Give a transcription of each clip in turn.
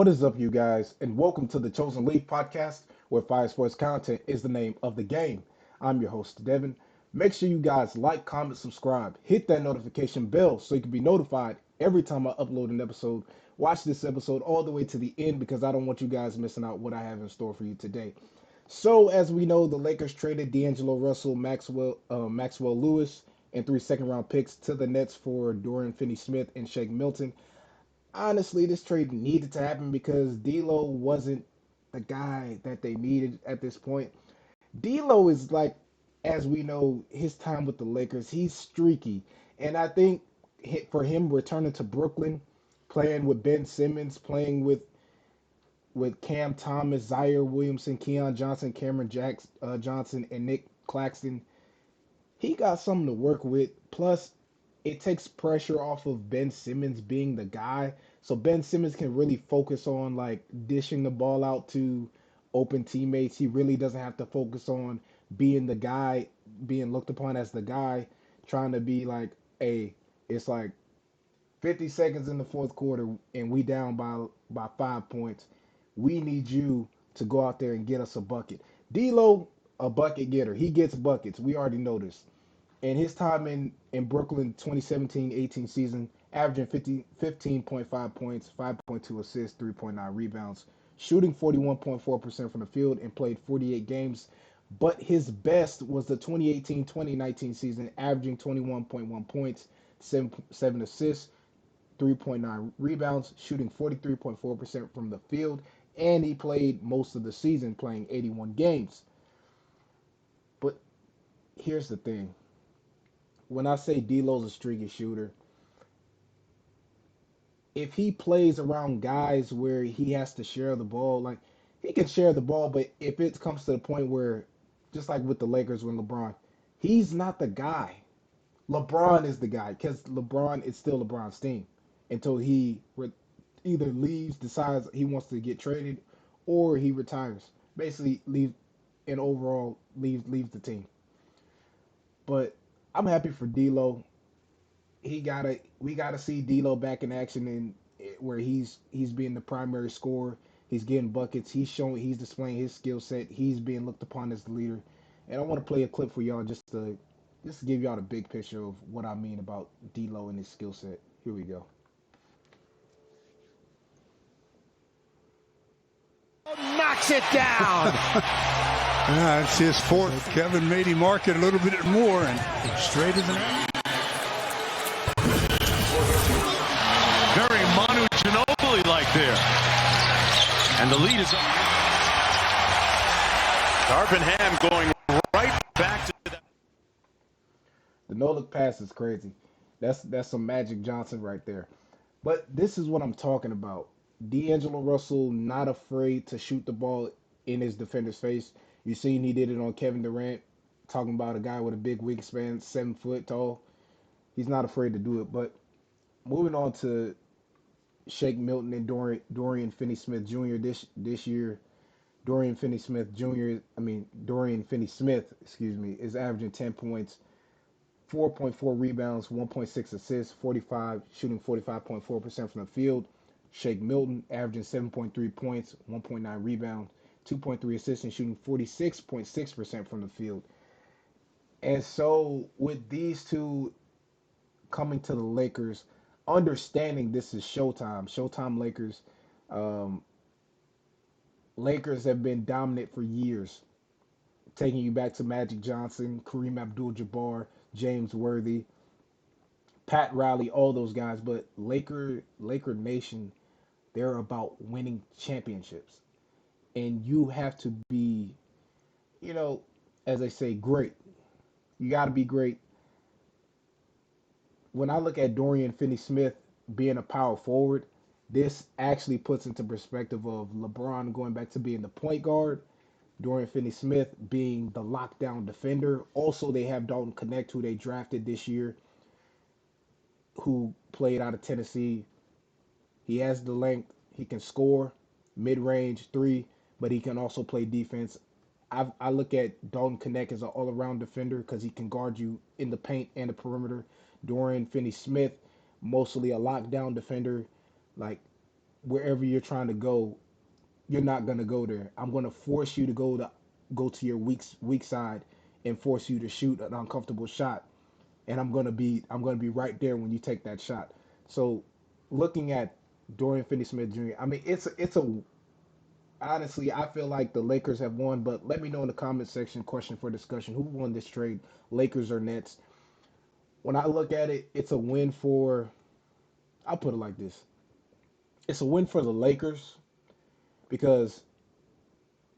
What is up, you guys, and welcome to the Chosen League podcast, where Fire Sports content is the name of the game. I'm your host, Devin. Make sure you guys like, comment, subscribe, hit that notification bell so you can be notified every time I upload an episode. Watch this episode all the way to the end because I don't want you guys missing out what I have in store for you today. So, as we know, the Lakers traded D'Angelo Russell, Maxwell Lewis, and three second-round picks to the Nets for Dorian Finney-Smith and Shake Milton. Honestly, this trade needed to happen because D'Lo wasn't the guy that they needed at this point. D'Lo is like, as we know, his time with the Lakers, he's streaky, and I think for him returning to Brooklyn, playing with Ben Simmons, playing with Cam Thomas, Zaire Williamson, Keon Johnson, Johnson, and Nick Claxton, he got something to work with. Plus, it takes pressure off of Ben Simmons being the guy. So Ben Simmons can really focus on like dishing the ball out to open teammates. He really doesn't have to focus on being the guy, being looked upon as the guy, trying to be like, hey, it's like 50 seconds in the fourth quarter and we down by 5 points. We need you to go out there and get us a bucket. D'Lo, a bucket getter. He gets buckets. We already know this. In his time in Brooklyn 2017-18 season, averaging 15.5 points, 5.2 assists, 3.9 rebounds, shooting 41.4% from the field and played 48 games. But his best was the 2018-2019 season, averaging 21.1 points, 7 assists, 3.9 rebounds, shooting 43.4% from the field, and he played most of the season playing 81 games. But here's the thing. When I say D'Lo's a streaky shooter, if he plays around guys where he has to share the ball, like he can share the ball, but if it comes to the point where, just like with the Lakers when LeBron, he's not the guy. LeBron is the guy because LeBron is still LeBron's team until either leaves, decides he wants to get traded, or he retires. Basically, leaves the team. But I'm happy for D'Lo. We gotta see D'Lo back in action and where he's being the primary scorer. He's getting buckets. He's displaying his skill set. He's being looked upon as the leader. And I want to play a clip for y'all just to give y'all the big picture of what I mean about D'Lo and his skill set. Here we go. Knocks it down. It's his fourth. Kevin made him mark it a little bit more and straight as an arrow. Very Manu Ginobili-like there. And the lead is up. Darvingham going right back to that. The no-look pass is crazy. That's some Magic Johnson right there. But this is what I'm talking about. D'Angelo Russell not afraid to shoot the ball in his defender's face. You seen he did it on Kevin Durant, talking about a guy with a big wingspan, 7 foot tall. He's not afraid to do it. But moving on to Shake Milton and Dorian Finney-Smith Jr. this year. Dorian Finney-Smith, excuse me, is averaging 10 points, 4.4 rebounds, 1.6 assists, shooting 45.4% from the field. Shake Milton averaging 7.3 points, 1.9 rebounds, 2.3 assists, and shooting 46.6% from the field. And so with these two coming to the Lakers, understanding this is Showtime Lakers. Um, Lakers have been dominant for years, taking you back to Magic Johnson, Kareem Abdul-Jabbar, James Worthy, Pat Riley, all those guys. But Laker Nation, they're about winning championships, and you have to be, you know, as they say, great. You got to be great. When I look at Dorian Finney-Smith being a power forward, this actually puts into perspective of LeBron going back to being the point guard, Dorian Finney-Smith being the lockdown defender. Also, they have Dalton Connect, who they drafted this year, who played out of Tennessee. He has the length. He can score mid-range three, but he can also play defense. I look at Dalton Connect as an all-around defender because he can guard you in the paint and the perimeter. Dorian Finney-Smith, mostly a lockdown defender. Like wherever you're trying to go, you're not gonna go there. I'm gonna force you to go to your weak side and force you to shoot an uncomfortable shot, and I'm gonna be right there when you take that shot. So, looking at Dorian Finney-Smith Jr., I mean, it's a honestly, I feel like the Lakers have won, but let me know in the comment section. Question for discussion: who won this trade, Lakers or Nets? When I look at it, it's a win for. I'll put it like this: it's a win for the Lakers because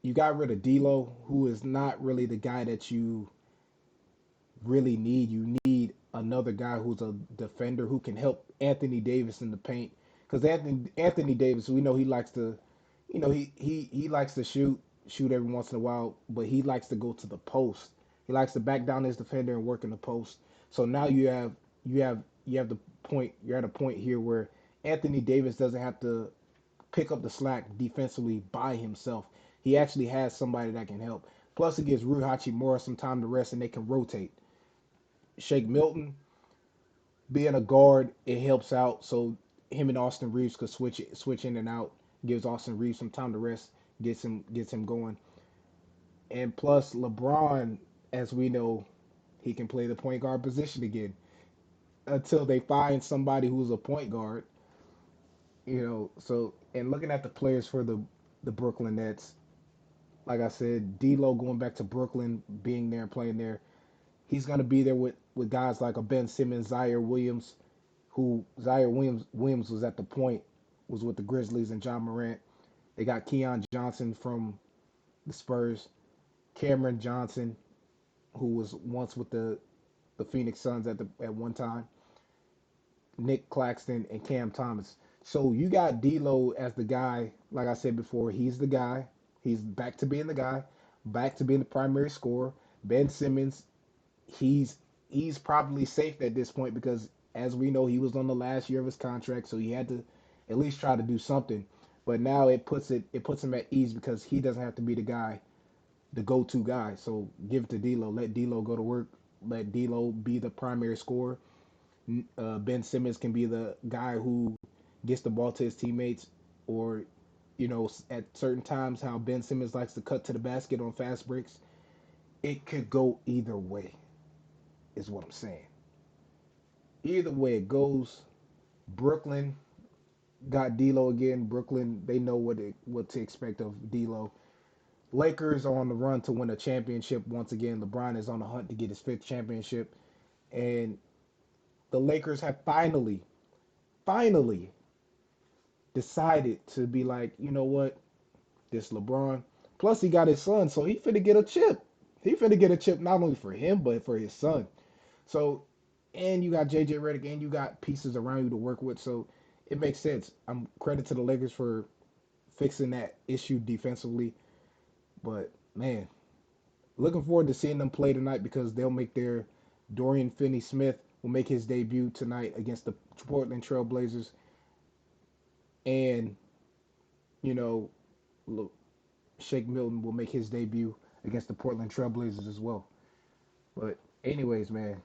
you got rid of D'Lo, who is not really the guy that you really need. You need another guy who's a defender who can help Anthony Davis in the paint. Because Anthony Davis, we know he likes to, he likes to shoot every once in a while, but he likes to go to the post. He likes to back down his defender and work in the post. So now you have the point. You're at a point here where Anthony Davis doesn't have to pick up the slack defensively by himself. He actually has somebody that can help. Plus, it gives Rui Hachimura some time to rest, and they can rotate. Shake Milton being a guard, it helps out. So him and Austin Reeves could switch in and out. Gives Austin Reeves some time to rest, gets him going. And plus, LeBron, as we know, he can play the point guard position again until they find somebody who's a point guard. So and looking at the players for the Brooklyn Nets, like I said, D'Lo going back to Brooklyn, being there and playing there, he's gonna be there with guys like a Ben Simmons, Zaire Williams, who Zaire Williams was at the point, was with the Grizzlies and John Morant. They got Keon Johnson from the Spurs, Cameron Johnson, who was once with the Phoenix Suns at one time, Nick Claxton and Cam Thomas. So you got D'Lo as the guy. Like I said before, he's the guy. He's back to being the guy, back to being the primary scorer. Ben Simmons, he's probably safe at this point because, as we know, he was on the last year of his contract, so he had to at least try to do something. But now it puts him at ease because he doesn't have to be the guy, the go-to guy. So give it to D'Lo. Let D'Lo go to work. Let D'Lo be the primary scorer. Ben Simmons can be the guy who gets the ball to his teammates, or at certain times how Ben Simmons likes to cut to the basket on fast breaks. It could go either way, is what I'm saying. Either way it goes, Brooklyn got D'Lo again. Brooklyn, they know what to expect of D'Lo. Lakers are on the run to win a championship once again. LeBron is on the hunt to get his fifth championship, and the Lakers have finally decided to be like, you know what, this LeBron. Plus, he got his son, so he finna get a chip. He finna get a chip not only for him but for his son. So, and you got JJ Redick, and you got pieces around you to work with. So it makes sense. I'm credit to the Lakers for fixing that issue defensively. But man, looking forward to seeing them play tonight because they'll make their Dorian Finney-Smith will make his debut tonight against the Portland Trail Blazers, and you know, look, Shake Milton will make his debut against the Portland Trail Blazers as well. But anyways, man,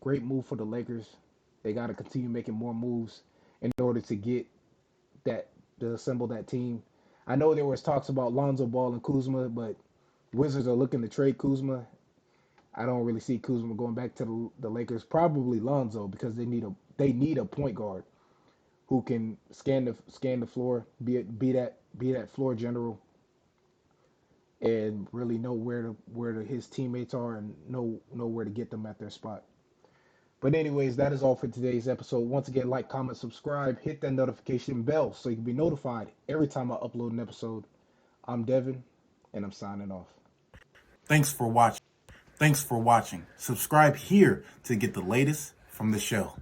great move for the Lakers. They got to continue making more moves in order to get that to assemble that team. I know there was talks about Lonzo Ball and Kuzma, but Wizards are looking to trade Kuzma. I don't really see Kuzma going back to the Lakers. Probably Lonzo because they need a point guard who can scan the floor, be that floor general, and really know where his teammates are and know where to get them at their spot. But anyways, that is all for today's episode. Once again, like, comment, subscribe, hit that notification bell so you can be notified every time I upload an episode. I'm Devin, and I'm signing off. Thanks for watching. Subscribe here to get the latest from the show.